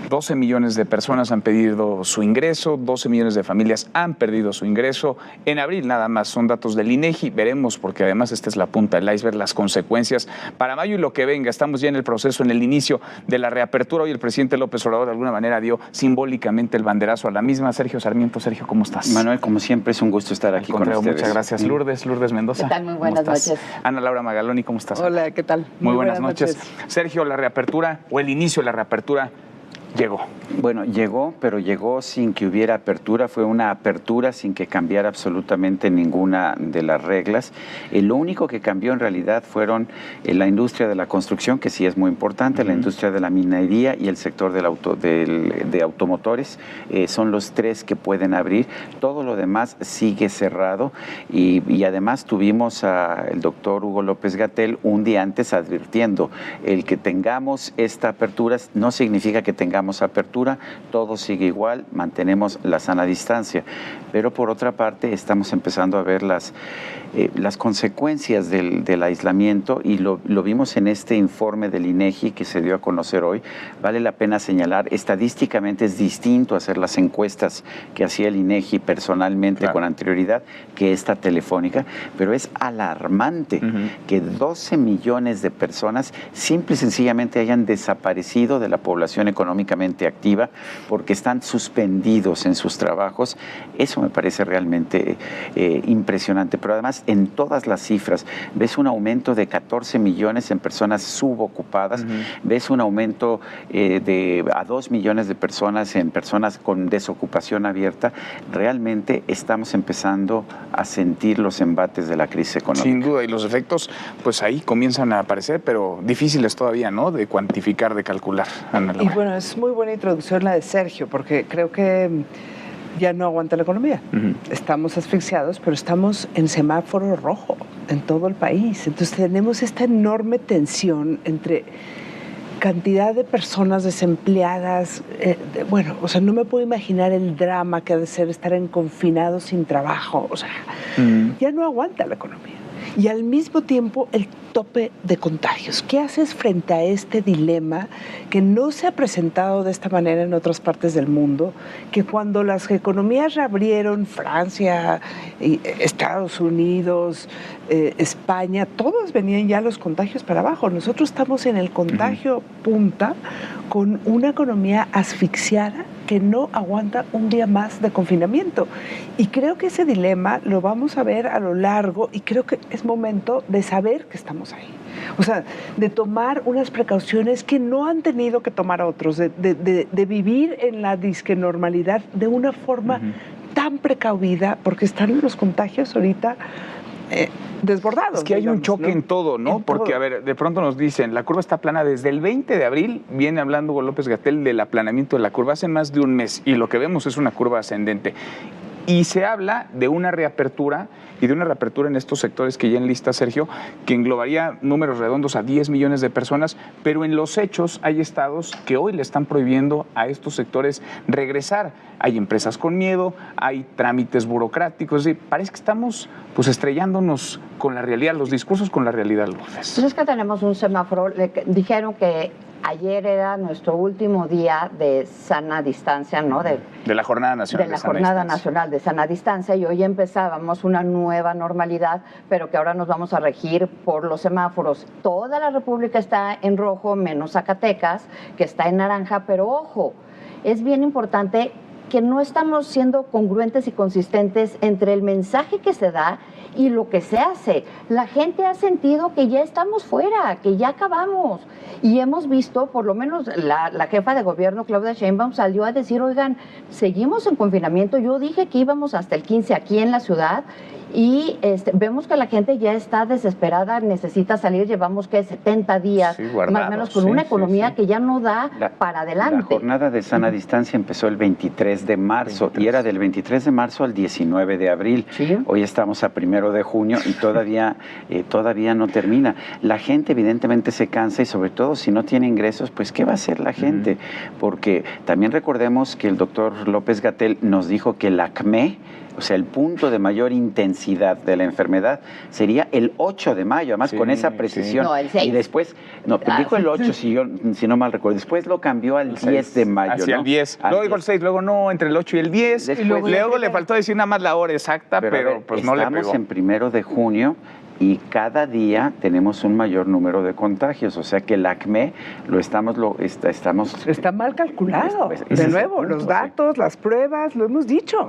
12 millones de personas han perdido su ingreso, 12 millones de familias han perdido su ingreso. En abril nada más, son datos del INEGI. Veremos, porque además esta es la punta del iceberg, las consecuencias para mayo y lo que venga. Estamos ya en el proceso, en el inicio de la reapertura. Hoy el presidente López Obrador de alguna manera dio simbólicamente el banderazo a la misma. Sergio Sarmiento. Sergio, ¿cómo estás? Manuel, como siempre, es un gusto estar aquí con ustedes. Muchas gracias. Lourdes Mendoza. ¿Qué tal? Muy buenas noches. Ana Laura Magaloni, ¿cómo estás? Hola, ¿qué tal? Muy buenas noches. Sergio, la reapertura o el inicio de la reapertura llegó. Bueno, llegó, pero llegó sin que hubiera apertura. Fue una apertura sin que cambiara absolutamente ninguna de las reglas. Lo único que cambió en realidad fueron la industria de la construcción, que sí es muy importante, la industria de la minería y el sector de automotores. Son los tres que pueden abrir. Todo lo demás sigue cerrado y además tuvimos al doctor Hugo López-Gatell un día antes advirtiendo: el que tengamos esta apertura no significa que tengamos apertura, todo sigue igual, mantenemos la sana distancia. Pero por otra parte estamos empezando a ver las consecuencias del aislamiento y lo vimos en este informe del INEGI que se dio a conocer hoy. Vale la pena señalar, estadísticamente es distinto hacer las encuestas que hacía el INEGI personalmente con anterioridad que esta telefónica, pero es alarmante que 12 millones de personas simple y sencillamente hayan desaparecido de la población económicamente activa porque están suspendidos en sus trabajos. Eso me parece realmente impresionante, pero además en todas las cifras ves un aumento de 14 millones en personas subocupadas, ves un aumento a 2 millones de personas en personas con desocupación abierta. Realmente estamos empezando a sentir los embates de la crisis económica. Sin duda, y los efectos pues ahí comienzan a aparecer, pero difíciles todavía, ¿no?, de cuantificar, de calcular. Ana Laura. Y bueno, es muy buena introducción la de Sergio, porque creo que ya no aguanta la economía. Estamos asfixiados, pero estamos en semáforo rojo en todo el país. Entonces tenemos esta enorme tensión entre cantidad de personas desempleadas. Bueno, o sea, no me puedo imaginar el drama que ha de ser estar en confinado sin trabajo. O sea, ya no aguanta la economía. Y al mismo tiempo el tope de contagios. ¿Qué haces frente a este dilema que no se ha presentado de esta manera en otras partes del mundo? Que cuando las economías reabrieron, Francia, Estados Unidos, España, todos venían ya los contagios para abajo. Nosotros estamos en el contagio punta con una economía asfixiada que no aguanta un día más de confinamiento. Y creo que ese dilema lo vamos a ver a lo largo y creo que es momento de saber que estamos ahí. O sea, de tomar unas precauciones que no han tenido que tomar otros, de vivir en la disque normalidad de una forma tan precavida, porque están los contagios ahorita desbordados. Es que hay un choque en todo, ¿no? Porque, a ver, de pronto nos dicen, la curva está plana desde el 20 de abril, viene hablando Hugo López-Gatell del aplanamiento de la curva hace más de un mes, y lo que vemos es una curva ascendente. Y se habla de una reapertura, y de una reapertura en estos sectores que ya en lista, Sergio, que englobaría números redondos a 10 millones de personas, pero en los hechos hay estados que hoy le están prohibiendo a estos sectores regresar. Hay empresas con miedo, hay trámites burocráticos, es decir, parece que estamos pues estrellándonos con la realidad, los discursos con la realidad, Lourdes. Pues es que tenemos un semáforo, dijeron que ayer era nuestro último día de sana distancia, ¿no? De la Jornada Nacional. De la Jornada Nacional de Sana Distancia, y hoy empezábamos una nueva normalidad, pero que ahora nos vamos a regir por los semáforos. Toda la República está en rojo, menos Zacatecas, que está en naranja, pero ojo, es bien importante que no estamos siendo congruentes y consistentes entre el mensaje que se da y lo que se hace. La gente ha sentido que ya estamos fuera, que ya acabamos. Y hemos visto, por lo menos la jefa de gobierno, Claudia Sheinbaum, salió a decir, oigan, seguimos en confinamiento. Yo dije que íbamos hasta el 15 aquí en la ciudad y vemos que la gente ya está desesperada, necesita salir. Llevamos, ¿qué? 70 días, guardados, más o menos, con una economía que ya no da para adelante. La jornada de sana distancia empezó el 23 de marzo y era del 23 de marzo al 19 de abril. Hoy estamos a 1 de junio y todavía no termina. La gente evidentemente se cansa y sobre todo si no tiene ingresos, pues ¿qué va a hacer la gente? Porque también recordemos que el doctor López-Gatell nos dijo que el ACME, O sea, el punto de mayor intensidad de la enfermedad sería el 8 de mayo, además con esa precisión. No, el 6. Y después, dijo el 8, si no mal recuerdo. Después lo cambió al 10 de mayo. Hacia el 10. Luego dijo el 6, luego no, entre el 8 y el 10. Luego le faltó decir nada más la hora exacta, pero pues no le pegó. Estamos en 1 de junio. Y cada día tenemos un mayor número de contagios, o sea que el ACME Está mal calculado. De nuevo, los datos, las pruebas, lo hemos dicho.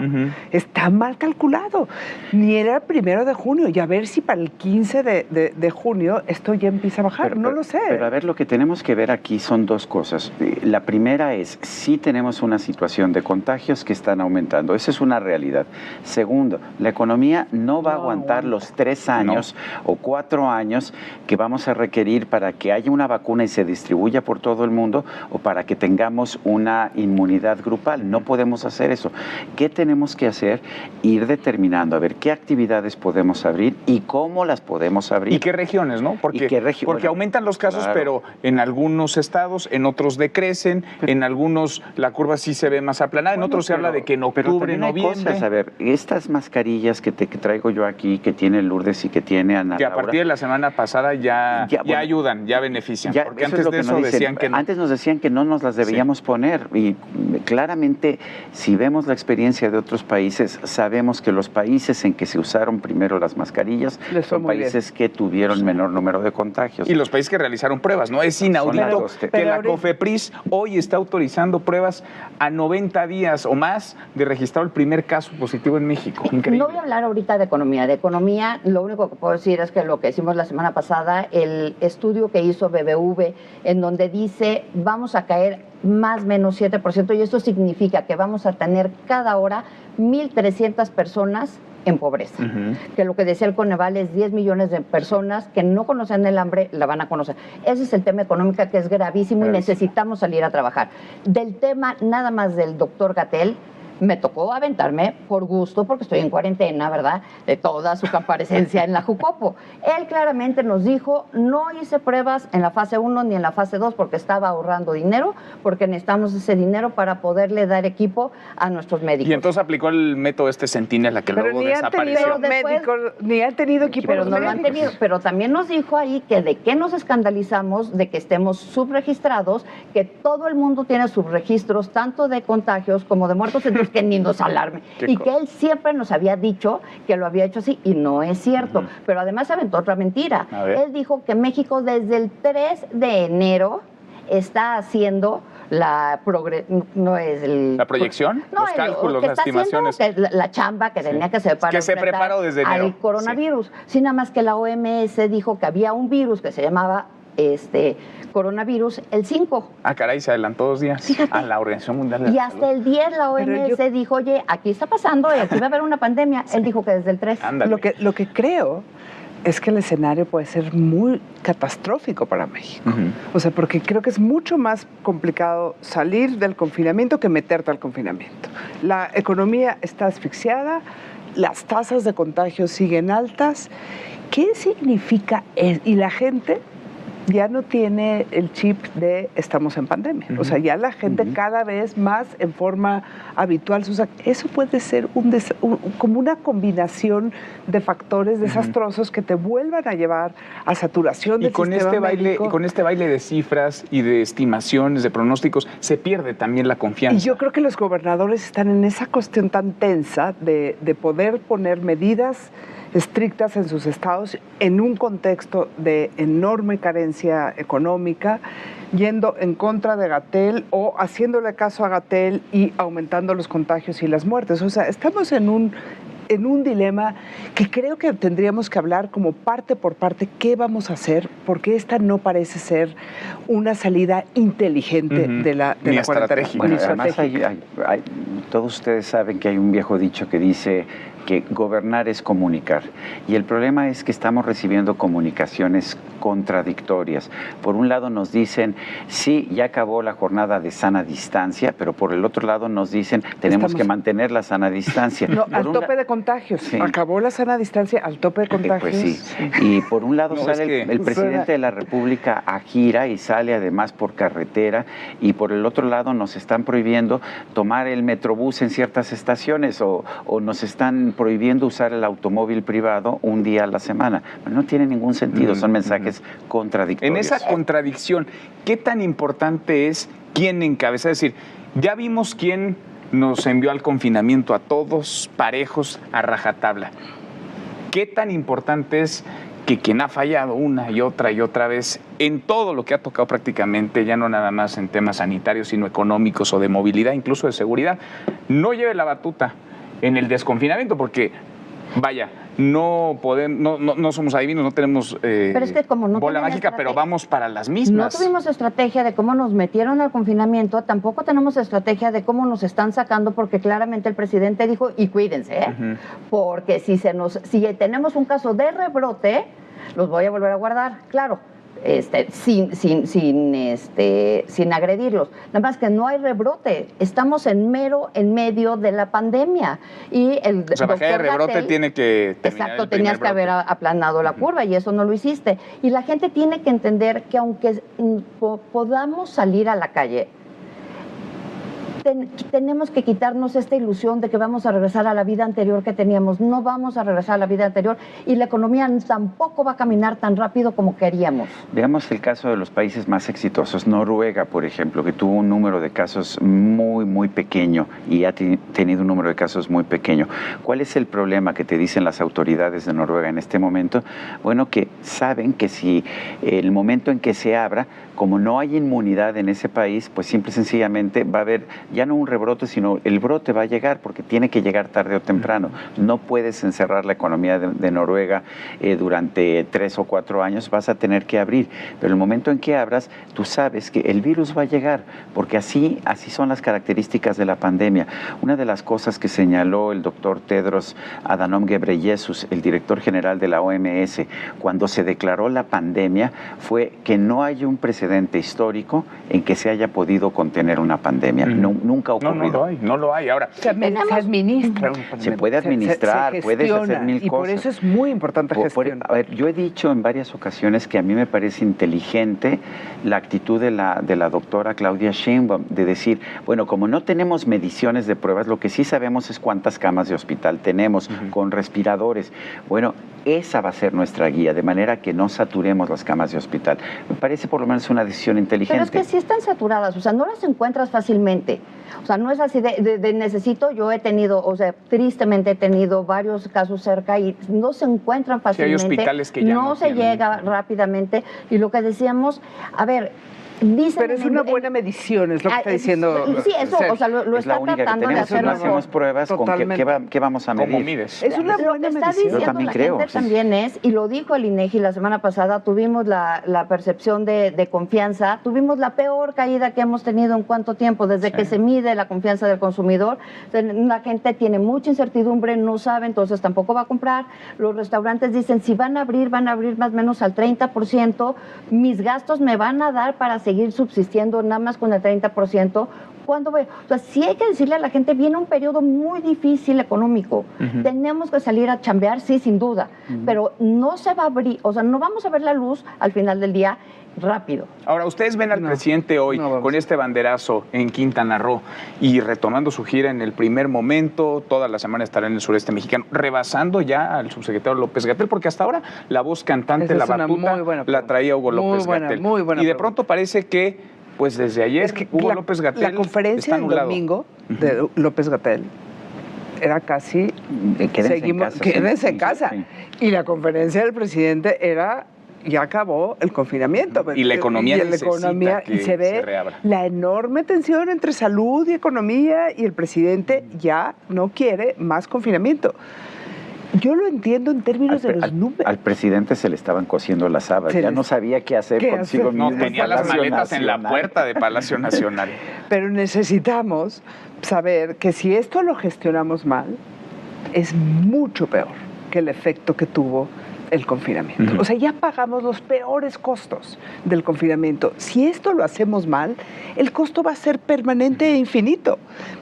Está mal calculado. Ni era el 1 de junio. Y a ver si para el 15 de junio esto ya empieza a bajar. No lo sé. Pero a ver, lo que tenemos que ver aquí son dos cosas. La primera es, sí tenemos una situación de contagios que están aumentando. Esa es una realidad. Segundo, la economía no va a aguantar los 3 años o 4 años que vamos a requerir para que haya una vacuna y se distribuya por todo el mundo o para que tengamos una inmunidad grupal. No podemos hacer eso. ¿Qué tenemos que hacer? Ir determinando a ver qué actividades podemos abrir y cómo las podemos abrir. ¿Y qué regiones, no? Porque aumentan los casos, claro, pero en algunos estados, en otros decrecen, en algunos la curva sí se ve más aplanada, en otros se habla de que en octubre, noviembre. A ver, estas mascarillas que traigo yo aquí, que tiene Lourdes y que tiene Ana que a Laura, partir de la semana pasada ya ayudan, ya benefician, porque antes de eso decían que no. Antes nos decían que no nos las debíamos poner, y claramente, si vemos la experiencia de otros países, sabemos que los países en que se usaron primero las mascarillas son países que tuvieron menor número de contagios. Y los países que realizaron pruebas, ¿no? Es inaudito que la COFEPRIS hoy está autorizando pruebas a 90 días o más de registrar el primer caso positivo en México. Increíble. No voy a hablar ahorita de economía. De economía, lo único que puedo decir es que lo que hicimos la semana pasada, el estudio que hizo BBV, en donde dice vamos a caer más o menos 7%, y esto significa que vamos a tener cada hora 1,300 personas en pobreza. Que lo que decía el Coneval es 10 millones de personas que no conocen el hambre, la van a conocer. Ese es el tema económico, que es gravísimo y necesitamos salir a trabajar. Del tema nada más del doctor Gatell, me tocó aventarme por gusto, porque estoy en cuarentena, ¿verdad?, de toda su comparecencia en la Jucopo. Él claramente nos dijo, no hice pruebas en la fase 1 ni en la fase 2 porque estaba ahorrando dinero, porque necesitamos ese dinero para poderle dar equipo a nuestros médicos. Y entonces aplicó el método Centinela, que luego desapareció. Ni han tenido equipo. Pero no lo han tenido. Pero también nos dijo ahí que de qué nos escandalizamos de que estemos subregistrados, que todo el mundo tiene subregistros, tanto de contagios como de muertos, entonces que ni nos alarme. Y que él siempre nos había dicho que lo había hecho así, y no es cierto. Pero además aventó otra mentira. Él dijo que México desde el 3 de enero está haciendo la proyección, no, los cálculos, las estimaciones. La chamba que tenía que hacer para que se preparó desde enero al coronavirus. Sí, nada más que la OMS dijo que había un virus que se llamaba coronavirus el 5. Ah, caray, se adelantó 2 días. Fíjate. A la Organización Mundial de la Salud. Y hasta el 10 la OMS dijo, oye, aquí está pasando y aquí va a haber una pandemia. Él dijo que desde el 3. Lo que creo es que el escenario puede ser muy catastrófico para México. O sea, porque creo que es mucho más complicado salir del confinamiento que meterte al confinamiento. La economía está asfixiada, las tasas de contagio siguen altas. ¿Qué significa eso? Y la gente ya no tiene el chip de estamos en pandemia. O sea, ya la gente cada vez más en forma habitual. O sea, eso puede ser como una combinación de factores desastrosos que te vuelvan a llevar a saturación del sistema médico. Y con este baile de cifras y de estimaciones, de pronósticos, se pierde también la confianza. Y yo creo que los gobernadores están en esa cuestión tan tensa de poder poner medidas estrictas en sus estados en un contexto de enorme carencia económica, yendo en contra de Gatell o haciéndole caso a Gatell y aumentando los contagios y las muertes. O sea, estamos en un dilema que creo que tendríamos que hablar como parte por parte qué vamos a hacer, porque esta no parece ser una salida inteligente de la cuarentena. Bueno, además todos ustedes saben que hay un viejo dicho que dice que gobernar es comunicar. Y el problema es que estamos recibiendo comunicaciones contradictorias. Por un lado nos dicen, sí, ya acabó la jornada de sana distancia, pero por el otro lado nos dicen, tenemos que mantener la sana distancia. No, al tope de contagios. Sí. Acabó la sana distancia al tope de contagios. Pues sí. Y por un lado sale el presidente de la República a gira y sale además por carretera, y por el otro lado nos están prohibiendo tomar el Metrobús Metrobús en ciertas estaciones o nos están prohibiendo usar el automóvil privado un día a la semana. No tiene ningún sentido, son mensajes contradictorios. En esa contradicción, ¿qué tan importante es quién encabeza? Es decir, ya vimos quién nos envió al confinamiento a todos parejos a rajatabla. ¿Qué tan importante es que quien ha fallado una y otra vez en todo lo que ha tocado prácticamente, ya no nada más en temas sanitarios, sino económicos o de movilidad, incluso de seguridad, no lleve la batuta en el desconfinamiento? Porque, vaya, no somos adivinos, no tenemos pero es que como no bola mágica, pero vamos para las mismas. No tuvimos estrategia de cómo nos metieron al confinamiento, tampoco tenemos estrategia de cómo nos están sacando, porque claramente el presidente dijo, y cuídense, porque si tenemos un caso de rebrote, los voy a volver a guardar, claro. Sin agredirlos. Nada más que no hay rebrote. Estamos en medio de la pandemia. Y el para que haya rebrote tiene que terminar. Exacto, tenías que haber aplanado la curva y eso no lo hiciste. Y la gente tiene que entender que aunque podamos salir a la calle, tenemos que quitarnos esta ilusión de que vamos a regresar a la vida anterior que teníamos. No vamos a regresar a la vida anterior y la economía tampoco va a caminar tan rápido como queríamos. Veamos el caso de los países más exitosos. Noruega, por ejemplo, que tuvo un número de casos muy, muy pequeño y ha tenido un número de casos muy pequeño. ¿Cuál es el problema que te dicen las autoridades de Noruega en este momento? Bueno, que saben que si el momento en que se abra, como no hay inmunidad en ese país, pues simple y sencillamente va a haber ya no un rebrote, sino el brote va a llegar porque tiene que llegar tarde o temprano. No puedes encerrar la economía de Noruega durante 3 o 4 años, vas a tener que abrir. Pero el momento en que abras, tú sabes que el virus va a llegar, porque así son las características de la pandemia. Una de las cosas que señaló el doctor Tedros Adhanom Ghebreyesus, el director general de la OMS, cuando se declaró la pandemia, fue que no hay un precedente histórico en que se haya podido contener una pandemia. Nunca ha ocurrido. No lo hay. Ahora, se administra una pandemia. Se puede administrar, puedes hacer mil cosas. Y por eso es muy importante gestionar. A ver, yo he dicho en varias ocasiones que a mí me parece inteligente la actitud de la doctora Claudia Sheinbaum de decir, bueno, como no tenemos mediciones de pruebas, lo que sí sabemos es cuántas camas de hospital tenemos con respiradores. Bueno, esa va a ser nuestra guía, de manera que no saturemos las camas de hospital. Me parece por lo menos una decisión inteligente. Pero es que sí están saturadas, o sea, no las encuentras fácilmente. O sea, no es así de necesito, yo he tenido, o sea, tristemente he tenido varios casos cerca y no se encuentran fácilmente. Sí, hay hospitales que ya no se llega rápidamente. Y lo que decíamos, a ver, dicen... Pero es una buena medición, es lo que está diciendo. Sí, eso, o sea, lo está tratando de hacer. No hacemos pruebas, ¿con qué vamos a medir? ¿Cómo mides? Es una buena medición. Lo que está diciendo yo también la creo, gente también es, y lo dijo el INEGI la semana pasada, tuvimos la percepción de confianza, tuvimos la peor caída que hemos tenido en cuánto tiempo, desde que se mide la confianza del consumidor. La gente tiene mucha incertidumbre, no sabe, entonces tampoco va a comprar. Los restaurantes dicen, si van a abrir más o menos al 30%, mis gastos me van a dar para seguir subsistiendo nada más con el 30%. ¿Cuándo voy? O sea, sí hay que decirle a la gente, viene un periodo muy difícil económico. Tenemos que salir a chambear, sí, sin duda, pero no se va a abrir, o sea, no vamos a ver la luz al final del día rápido. Ahora, ustedes ven al presidente hoy con este banderazo en Quintana Roo y retomando su gira en el primer momento, toda la semana estará en el sureste mexicano, rebasando ya al subsecretario López-Gatell, porque hasta ahora la voz cantante, la batuta, la traía Hugo López-Gatell. Y de pronto parece que, pues desde ayer, Hugo López-Gatell la conferencia del domingo de López-Gatell era casi quédense en casa. Sí. Y la conferencia del presidente era ya acabó el confinamiento. Y la economía y se ve la enorme tensión entre salud y economía y el presidente ya no quiere más confinamiento. Yo lo entiendo en términos de los números. Al presidente se le estaban cosiendo las habas, ya no sabía qué hacer consigo mismo. No, tenía las maletas en la puerta de Palacio Nacional. Pero necesitamos saber que si esto lo gestionamos mal, es mucho peor que el efecto que tuvo el confinamiento. O sea, ya pagamos los peores costos del confinamiento. Si esto lo hacemos mal, el costo va a ser permanente e infinito.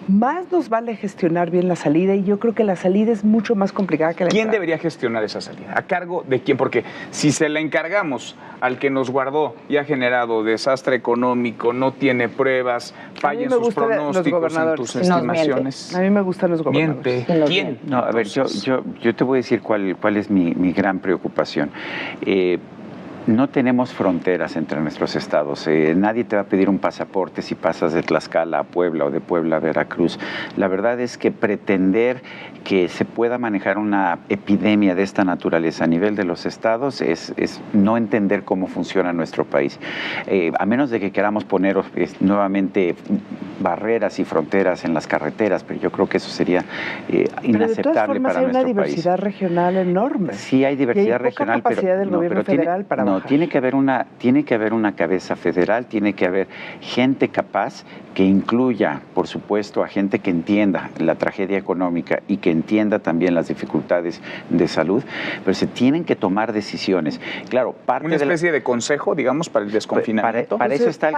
Más nos vale gestionar bien la salida, y yo creo que la salida es mucho más complicada que la ¿Quién entrada. debería gestionar esa salida? ¿A cargo de quién? Porque si se la encargamos al que nos guardó y ha generado desastre económico, no tiene pruebas, falla en sus pronósticos, en tus estimaciones. A mí me gustan los gobernadores. Miente. ¿Quién? No, a ver, yo te voy a decir cuál es mi gran preocupación. No tenemos fronteras entre nuestros estados. Nadie te va a pedir un pasaporte si pasas de Tlaxcala a Puebla o de Puebla a Veracruz. La verdad es que pretender que se pueda manejar una epidemia de esta naturaleza a nivel de los estados es no entender cómo funciona nuestro país. A menos de que queramos poner nuevamente barreras y fronteras en las carreteras, pero yo creo que eso sería inaceptable para nuestro país. Hay una diversidad regional enorme. Sí, hay diversidad regional, pero capacidad del gobierno federal para bajar. Tiene que haber una cabeza federal, tiene que haber gente capaz que incluya, por supuesto, a gente que entienda la tragedia económica y que entienda también las dificultades de salud, pero se tienen que tomar decisiones. Claro, parte una especie de consejo, digamos, para el desconfinamiento. Para eso está el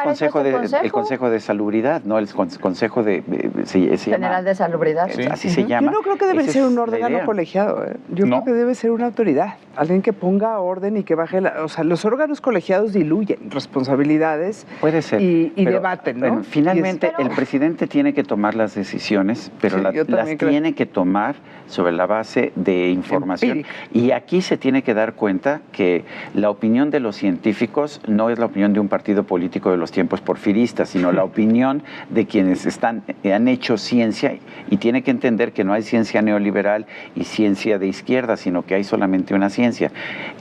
Consejo de Salubridad, ¿no? El Consejo General de Salubridad. Sí. Así se llama. Yo no creo que debe ser un órgano colegiado. Yo creo que debe ser una autoridad, alguien que ponga orden y que baje o sea, los órganos colegiados diluyen responsabilidades. Puede ser, y debaten, ¿no? Bueno, finalmente el presidente tiene que tomar las decisiones, pero las tiene que tomar sobre la base de información. Empírica. Y aquí se tiene que dar cuenta que la opinión de los científicos no es la opinión de un partido político de los tiempos porfiristas, sino la opinión de quienes han hecho ciencia, y tiene que entender que no hay ciencia neoliberal y ciencia de izquierda, sino que hay solamente una ciencia.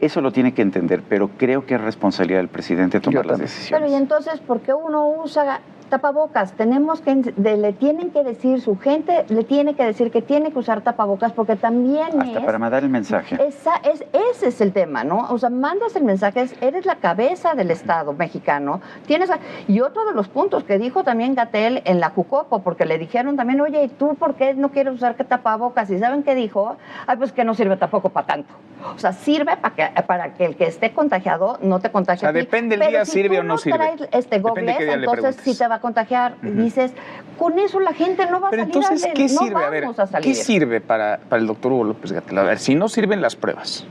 Eso lo tiene que entender, pero creo que es responsabilidad del presidente tomar las decisiones. Pero y entonces, ¿por qué uno usa tapabocas? Le tienen que decir, su gente le tiene que decir que tiene que usar tapabocas, porque también hasta para mandar el mensaje. Ese es el tema, ¿no? O sea, mandas el mensaje, eres la cabeza del Estado mexicano, y otro de los puntos que dijo también Gatell en la Jucopo, porque le dijeron también, oye, ¿y tú por qué no quieres usar tapabocas? ¿Y saben qué dijo? Ay, pues que no sirve tampoco para tanto. O sea, sirve para que el que esté contagiado no te contagie. O sea, depende del día, sirve o no sirve. Pero si tú no traes Gogles, entonces sí te va a contagiar. Dices, con eso la gente no va a salir. Pero entonces, ¿qué sirve? No a ver, vamos a salir. ¿qué sirve para el doctor Hugo López Gatell? A ver, si no sirven las pruebas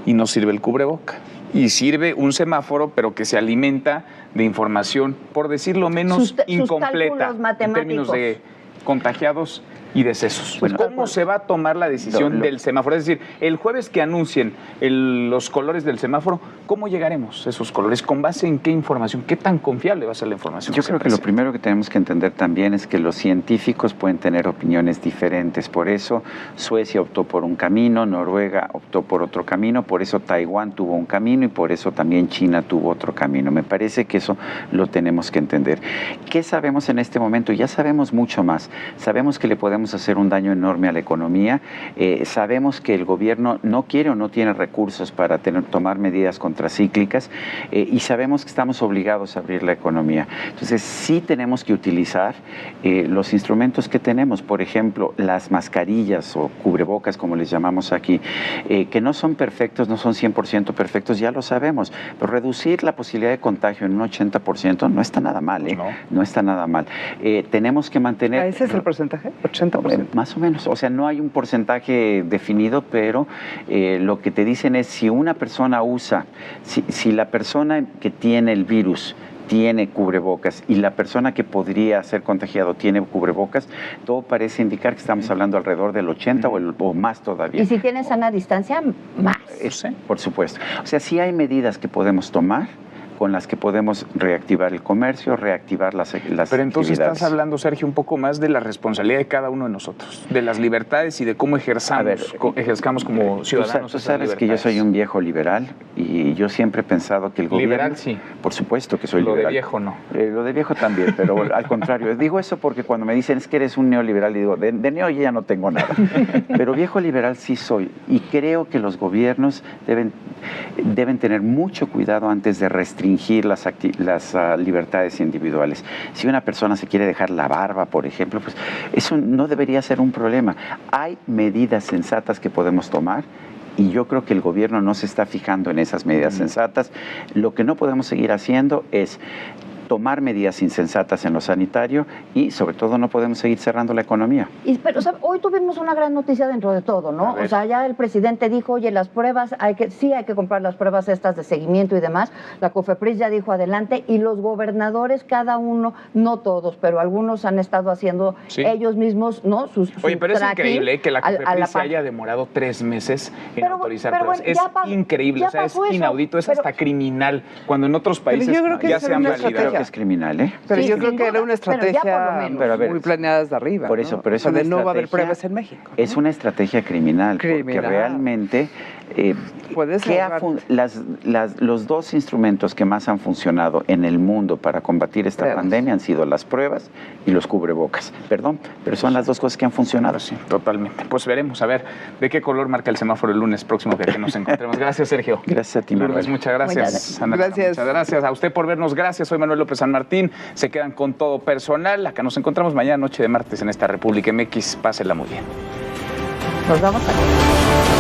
y no sirve el cubreboca y sirve un semáforo, pero que se alimenta de información, por decirlo menos, incompleta en términos de contagiados y decesos. Bueno, ¿cómo se va a tomar la decisión del semáforo? Es decir, el jueves que anuncien los colores del semáforo, ¿cómo llegaremos a esos colores? ¿Con base en qué información? ¿Qué tan confiable va a ser la información? Yo creo que lo primero que tenemos que entender también es que los científicos pueden tener opiniones diferentes. Por eso Suecia optó por un camino, Noruega optó por otro camino, por eso Taiwán tuvo un camino y por eso también China tuvo otro camino. Me parece que eso lo tenemos que entender. ¿Qué sabemos en este momento? Ya sabemos mucho más. Sabemos que le podemos hacer un daño enorme a la economía. Sabemos que el gobierno no quiere o no tiene recursos para tomar medidas contracíclicas, y sabemos que estamos obligados a abrir la economía. Entonces sí tenemos que utilizar los instrumentos que tenemos, por ejemplo, las mascarillas o cubrebocas, como les llamamos aquí, que no son perfectos, no son 100% perfectos, ya lo sabemos, pero reducir la posibilidad de contagio en un 80% no está nada mal, no está nada mal. Tenemos que mantener... ¿Ese es el porcentaje? 80%. Más o menos, o sea, no hay un porcentaje definido, pero lo que te dicen es si una persona usa, si la persona que tiene el virus tiene cubrebocas y la persona que podría ser contagiado tiene cubrebocas, todo parece indicar que estamos hablando alrededor del 80 o más todavía. Y si tienes sana distancia, más. Por supuesto. O sea, sí hay medidas que podemos tomar con las que podemos reactivar el comercio, reactivar las Pero entonces actividades. estás hablando, Sergio, un poco más de la responsabilidad de cada uno de nosotros, de las libertades y de cómo ejerzamos como ciudadanos. Tú sabes que yo soy un viejo liberal y yo siempre he pensado que el gobierno... Liberal, sí. Por supuesto que soy liberal. Lo de viejo no. Lo de viejo también, pero al contrario. Digo eso porque cuando me dicen es que eres un neoliberal, digo, de neo ya no tengo nada. Pero viejo liberal sí soy. Y creo que los gobiernos deben tener mucho cuidado antes de restringir las libertades individuales. Si una persona se quiere dejar la barba, por ejemplo, pues eso no debería ser un problema. Hay medidas sensatas que podemos tomar y yo creo que el gobierno no se está fijando en esas medidas sensatas. Lo que no podemos seguir haciendo es tomar medidas insensatas en lo sanitario y sobre todo no podemos seguir cerrando la economía. Pero o sea, hoy tuvimos una gran noticia dentro de todo, ¿no? O sea, ya el presidente dijo, oye, las pruebas, sí hay que comprar las pruebas estas de seguimiento y demás. La COFEPRIS ya dijo adelante y los gobernadores, cada uno, no todos, pero algunos han estado haciendo ellos mismos, ¿no? Oye, pero es increíble que la COFEPRIS se haya demorado 3 meses en autorizar pruebas. Bueno, es increíble, o sea, es inaudito, es hasta criminal, cuando en otros países ya se han validado. Es criminal, Pero yo creo que era una estrategia muy planeada desde arriba. Por eso, pero es una no va a haber pruebas en México. Es una estrategia criminal, porque realmente los dos instrumentos que más han funcionado en el mundo para combatir esta pandemia han sido las pruebas y los cubrebocas. Perdón, pero son las dos cosas que han funcionado. Sí, totalmente. Pues veremos a ver de qué color marca el semáforo el lunes próximo que nos encontremos. Gracias, Sergio. Gracias a ti, Manuel. Muchas gracias. Gracias. Muchas gracias a usted por vernos. Gracias. Soy Manuel López San Martín. Se quedan con todo personal. Acá nos encontramos mañana noche de martes en esta República MX. Pásenla muy bien. Nos vamos a